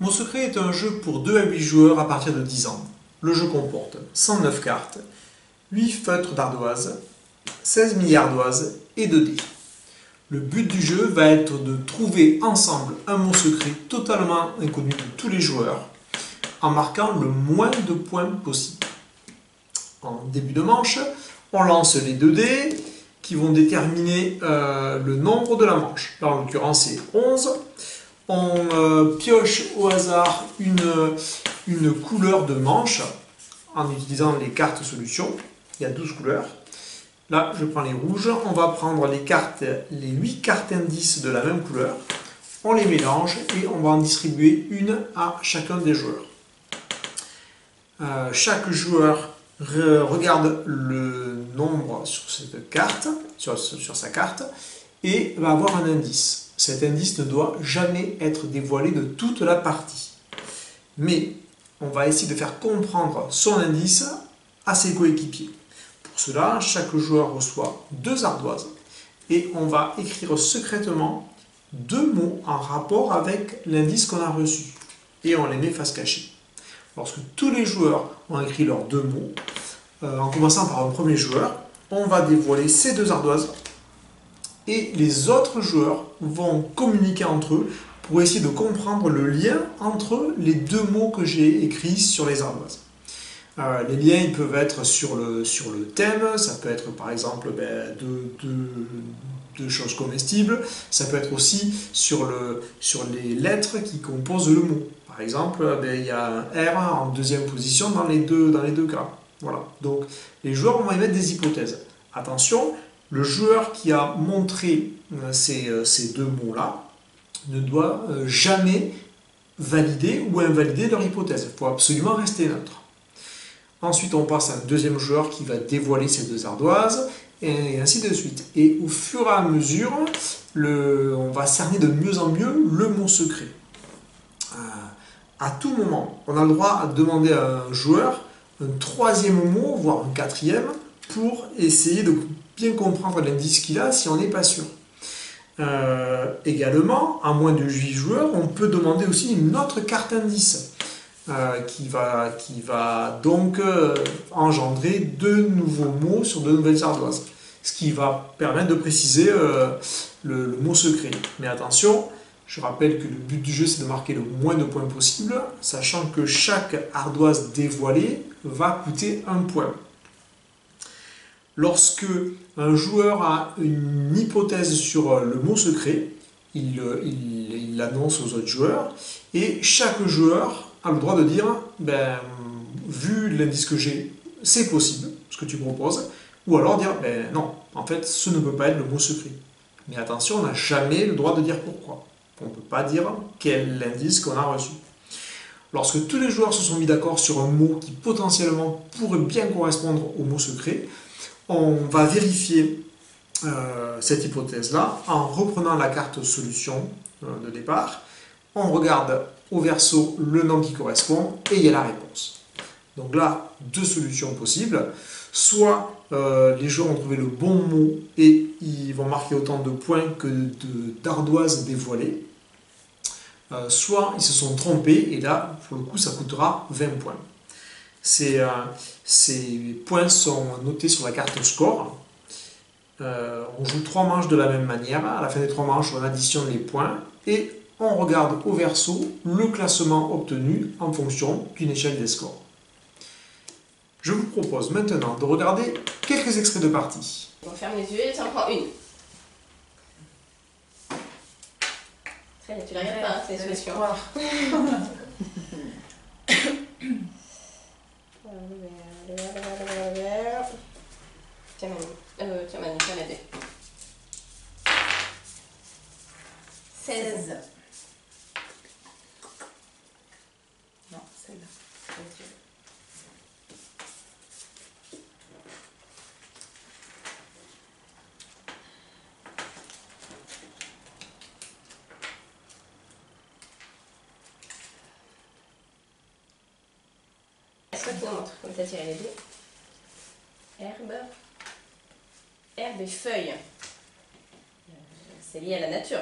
Mon secret est un jeu pour 2 à 8 joueurs à partir de 10 ans. Le jeu comporte 109 cartes, 8 feutres d'ardoise, 16 milliardoises et 2 dés. Le but du jeu va être de trouver ensemble un mot secret totalement inconnu de tous les joueurs en marquant le moins de points possible. En début de manche, on lance les 2 dés qui vont déterminer le nombre de la manche. Là, en l'occurrence, c'est 11. On pioche au hasard une couleur de manche en utilisant les cartes solutions. Il y a 12 couleurs. Là, je prends les rouges. On va prendre les 8 cartes indices de la même couleur. On les mélange et on va en distribuer une à chacun des joueurs. Chaque joueur regarde le nombre sur cette carte, sur sa carte, et va avoir un indice. Cet indice ne doit jamais être dévoilé de toute la partie. Mais on va essayer de faire comprendre son indice à ses coéquipiers. Pour cela, chaque joueur reçoit 2 ardoises et on va écrire secrètement 2 mots en rapport avec l'indice qu'on a reçu. Et on les met face cachée. Lorsque tous les joueurs ont écrit leurs 2 mots, en commençant par un premier joueur, on va dévoiler ces 2 ardoises et les autres joueurs vont communiquer entre eux pour essayer de comprendre le lien entre les 2 mots que j'ai écrits sur les ardoises. Les liens ils peuvent être sur le thème, ça peut être par exemple de choses comestibles, ça peut être aussi sur les lettres qui composent le mot. Par exemple, il y a un R en deuxième position dans les deux cas. Voilà. Donc les joueurs vont émettre des hypothèses. Attention, le joueur qui a montré ces 2 mots-là ne doit jamais valider ou invalider leur hypothèse. Il faut absolument rester neutre. Ensuite, on passe à un deuxième joueur qui va dévoiler ces 2 ardoises, et ainsi de suite. Et au fur et à mesure, on va cerner de mieux en mieux le mot secret. À tout moment, on a le droit de demander à un joueur un 3e mot, voire un 4e, pour essayer de bien comprendre l'indice qu'il a si on n'est pas sûr. Également, à moins de 8 joueurs, on peut demander aussi une autre carte indice qui va donc engendrer 2 nouveaux mots sur 2 nouvelles ardoises, ce qui va permettre de préciser le mot secret. Mais attention, je rappelle que le but du jeu c'est de marquer le moins de points possible, sachant que chaque ardoise dévoilée va coûter 1 point. Lorsque un joueur a une hypothèse sur le mot secret, il l'annonce aux autres joueurs, et chaque joueur a le droit de dire vu l'indice que j'ai, c'est possible, ce que tu proposes, ou alors dire non, en fait, ce ne peut pas être le mot secret. Mais attention, on n'a jamais le droit de dire pourquoi. On ne peut pas dire quel indice qu'on a reçu. Lorsque tous les joueurs se sont mis d'accord sur un mot qui potentiellement pourrait bien correspondre au mot secret, on va vérifier cette hypothèse-là en reprenant la carte solution de départ. On regarde au verso le nom qui correspond et il y a la réponse. Donc là, 2 solutions possibles. Soit les joueurs ont trouvé le bon mot et ils vont marquer autant de points que d'ardoises dévoilées. Soit ils se sont trompés et là, pour le coup, ça coûtera 20 points. Ces points sont notés sur la carte score. On joue 3 manches de la même manière. À la fin des 3 manches, on additionne les points et on regarde au verso le classement obtenu en fonction d'une échelle des scores. Je vous propose maintenant de regarder quelques extraits de partie. On ferme les yeux et tu en prends une. Très bien, tu la regardes pas, hein, c'est la solution. Tiens, Manu, tiens, la 2. 16. Non, celle-là. Est-ce que tu nous montres comme tu as tiré les 2? Herbe et feuilles. C'est... c'est lié à la nature.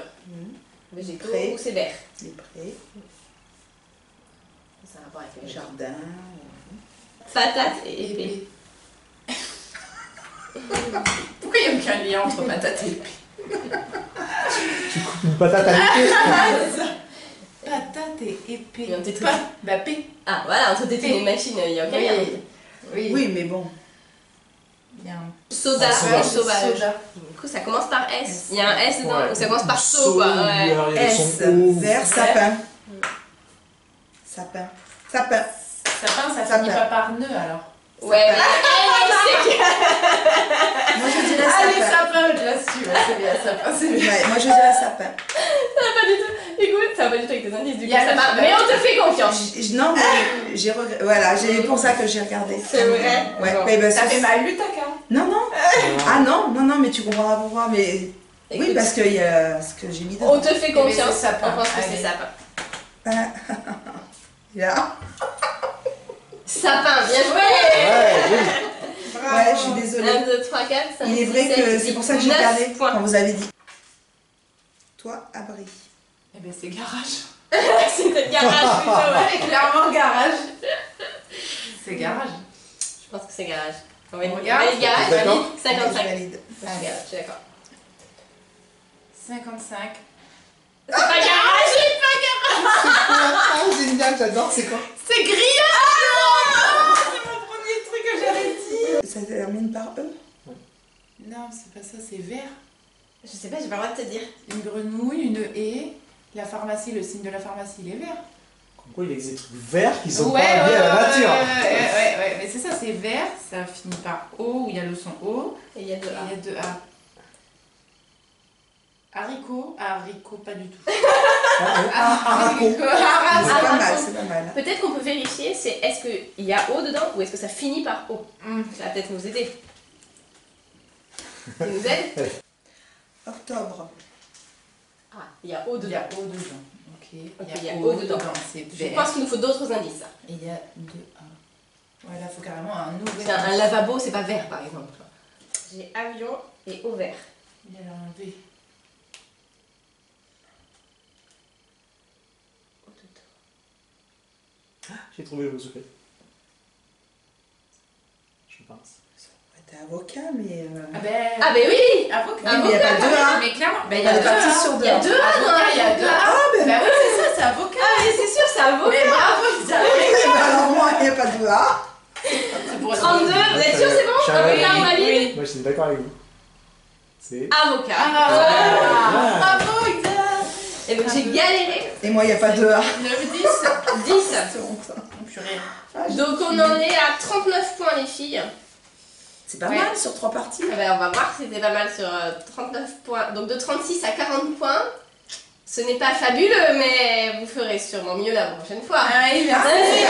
Végétaux ou c'est vert. Les prés. Jardin. Patate et épée. Pourquoi il n'y a aucun lien entre patate et épée? Tu coupes une patate à l'épée. Patate et épée. Mais on t'écrit. Bah, P. Ah voilà, entre tétines et machines, il n'y a aucun lien. Oui. Oui, mais bon. Il y a un Soda, Sauvage. sauvage. soda. Du coup, ça commence par S. Il y a un S dedans, Ouais. donc ça commence par so, quoi. Ouais. S, vert, sapin. Sapin. Sapin. Sapin, ça Sapin. finit pas par nœud alors. Ouais, mais Moi je dirais Allez, sapin. sapin, je l'ai su. Ouais, c'est bien, sapin, c'est bien. Ouais, moi je dirais sapin. ça va pas du tout. Écoute, ça va pas du tout avec tes indices, du Il coup, y a ça le- va. Mais on te fait confiance. Non, mais j'ai regretté. Voilà, c'est pour ça que j'ai regardé. C'est vrai? Ouais, Bon. mais Ça fait mal, Lutaka. Non, non. Ah non, non, non, mais tu comprendras pourquoi. Mais oui, Écoute, parce qu'il y a ce que j'ai mis dedans. on te fait confiance. c'est sapin. On pense que c'est Allez. sapin. Là. Sapin, bien joué! Ouais, je suis désolée. 1, 2, 3, 4, 5, Il est vrai que c'est pour ça que j'ai regardé points. quand vous avez dit. Toi, abri. Eh ben, c'est garage. C'était le garage plutôt, ouais. C'est clairement garage. C'est garage. Je pense que c'est garage. On va On dire regarde. garage, D'accord. valide, 55. Je valide. Je suis garage, je suis d'accord. 55. C'est pas garage! Ah, génial, j'adore, c'est quoi? C'est grillage. C'est mon premier truc que j'avais dit. Ça termine par E. Non, c'est pas ça, c'est vert. Je sais pas, j'ai pas le droit de te dire. Une grenouille, une haie. La pharmacie, le signe de la pharmacie, il est vert. Pourquoi il existe des trucs verts qui sont pas liés à la nature? Ouais, mais c'est ça, c'est vert. Ça finit par O, où il y a le son O. Et il y a Et deux A. il y a deux A. Haricot. Haricot, pas du tout. Haricot. C'est Haricot. pas mal, c'est pas mal. Peut-être qu'on peut vérifier, c'est est-ce qu'il y a O dedans ou est-ce que ça finit par O? Hmm. Ça va peut-être nous aider. Ça nous aide? Octobre. Ah, il y a O Il y dedans. a O dedans. Ok. il y a O dedans. C'est Je vert. pense qu'il nous faut d'autres indices. Et il y a deux A. Ouais, là, il faut carrément un nouvel. C'est un lavabo, c'est pas vert par exemple. J'ai avion et O vert. Il y a un V. J'ai trouvé le mot secret. Je pense. Ouais, t'es avocat, mais. Ah ben. Ah ben oui! Avocat. Oui, mais il y a pas deux A. Mais clairement. Ben, il y Elle a est deux partie A. sur deux. Il y a deux A dans Avocat, il y a deux A. Ah, ben. Bah oui, c'est ça, c'est avocat. Ah mais c'est sûr, c'est avocat! Mais bravo, ça Alors moi, il n'y a pas de A. C'est pour 32, vous êtes sûr c'est bon? Je savais. Avocat, on valide? Moi, je suis d'accord avec vous. C'est. Avocat. Ah, bravo, Isa. Et donc j'ai galéré. Et moi, il n'y a pas de A. 9, 10. 10. C'est bon, ça. Purée. Donc on en est à 39 points les filles. C'est pas Ouais. mal sur 3 parties. Ah ben, on va voir si c'était pas mal sur 39 points. Donc de 36 à 40 points. Ce n'est pas fabuleux, mais vous ferez sûrement mieux la prochaine fois. Ah, oui, merci.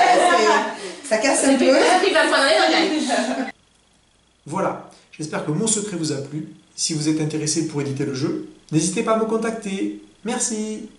Ça casse un J'ai pris peu. 20 points dans les oreilles. Voilà, j'espère que mon secret vous a plu. Si vous êtes intéressé pour éditer le jeu, n'hésitez pas à me contacter. Merci.